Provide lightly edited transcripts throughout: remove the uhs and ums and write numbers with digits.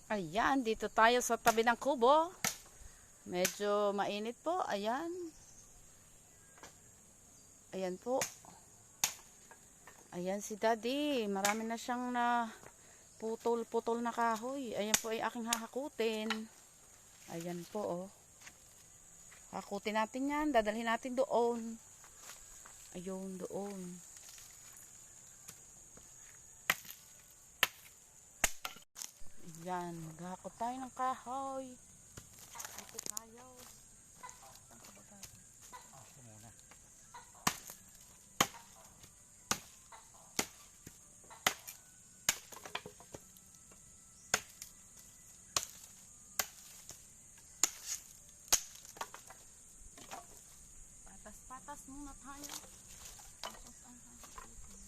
Ayan, dito tayo sa tabi ng kubo. Medyo mainit po. Ayan. Ayan po. Ayan si Daddy. Marami na siyang na putol-putol na kahoy. Ayan po ay aking hahakutin. Ayan po oh. Hakutin natin yan. Dadalhin natin doon. Ayun, doon. Ayan, maghahakot tayo ng kahoy. Dito tayo. Saan ka ba tayo? Ako muna. Patas-patas muna tayo. Tapos ang hahakutin.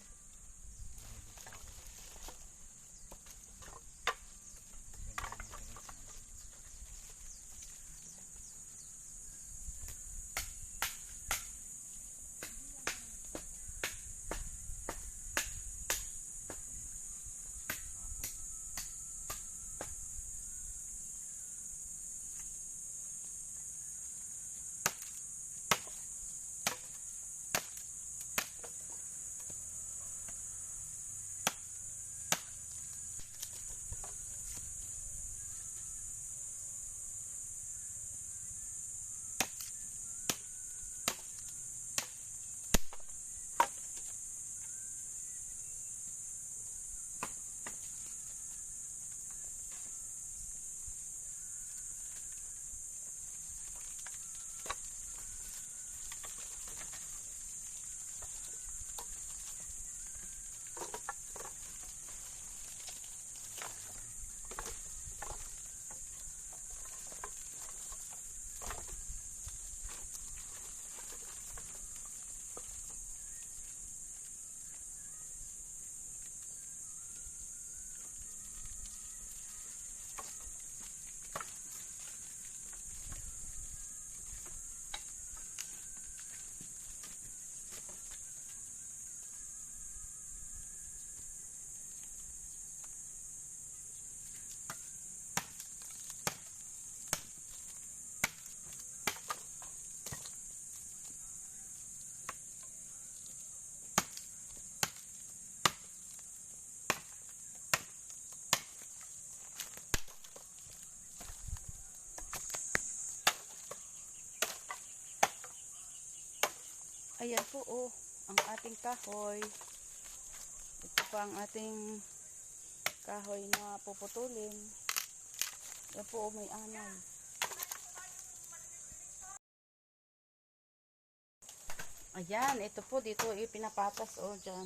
Ayan po oh, ang ating kahoy. Ito pa ang ating kahoy na puputulin. Yan po oh, may anay. Ayan, ito po dito ipinapatas oh dyan.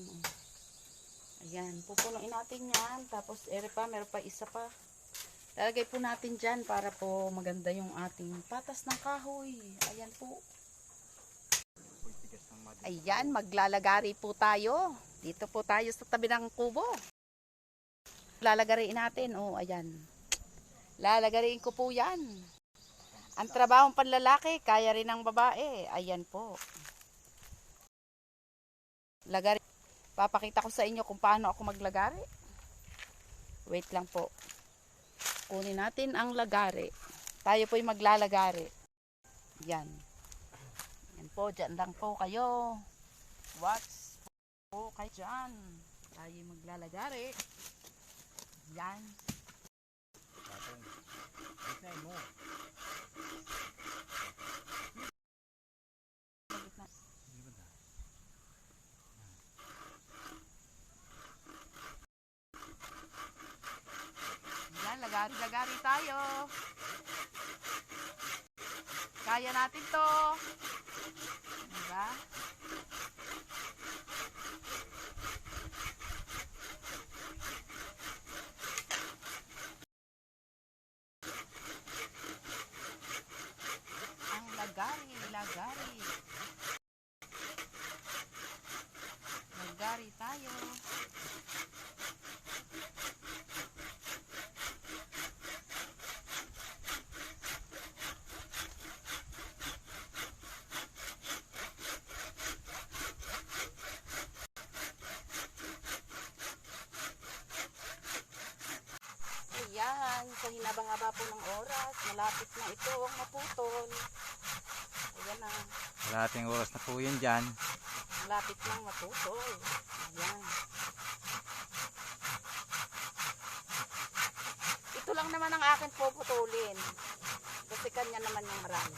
Ayan, pupunuin natin yan. Tapos ere pa, meron pa isa pa. Lalagay po natin dyan para po maganda yung ating patas ng kahoy. Ayan po. Ayan, maglalagari po tayo. Dito po tayo sa tabi ng kubo. Lalagariin natin. Oh, ayan. Lalagariin ko po yan. Ang trabahong panlalaki, kaya rin ng babae. Ayan po. Lagari. Papakita ko sa inyo kung paano ako maglagari. Wait lang po. Kunin natin ang lagari. Tayo po'y maglalagari. Yan. Yan po, dyan lang po kayo. Watch po kayo dyan. Tayo maglalagari. Yan. Isay mo. Yan, lagari-lagari tayo. Kaya natin to. Diba? Ang lagari. Lagari tayo. Ayan, sa hinabang-haba po ng oras, malapit na itong maputol. Ayan na, Kalahating oras na po yun dyan. malapit nang maputol. Ayan. Ito lang naman ang akin puputulin. Kasi kanya naman yung marami.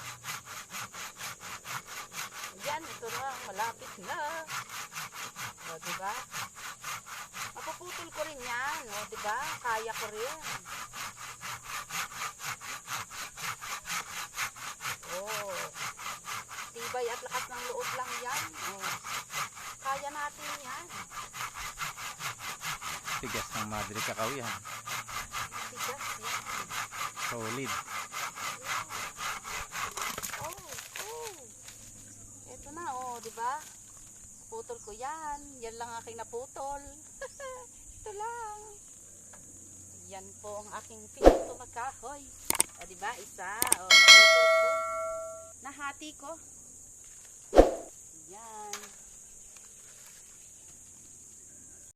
Ayan, ito na, malapit na. O, diba? Mapuputol ko rin yan. O, diba? Kaya ko rin. Oh, tibay at lakas ng loob lang yan. Oh, kaya natin yan. Tigas ng Madre Cacao yan. Tigas yan. Solid. Oh. Ito na, oh, di ba? Putol ko yan. Yan lang aking naputol. Ito lang. Yan po ang aking pinto magkahoy. O, di ba? Isa. O, naputol ko. Nahati ko. Yan.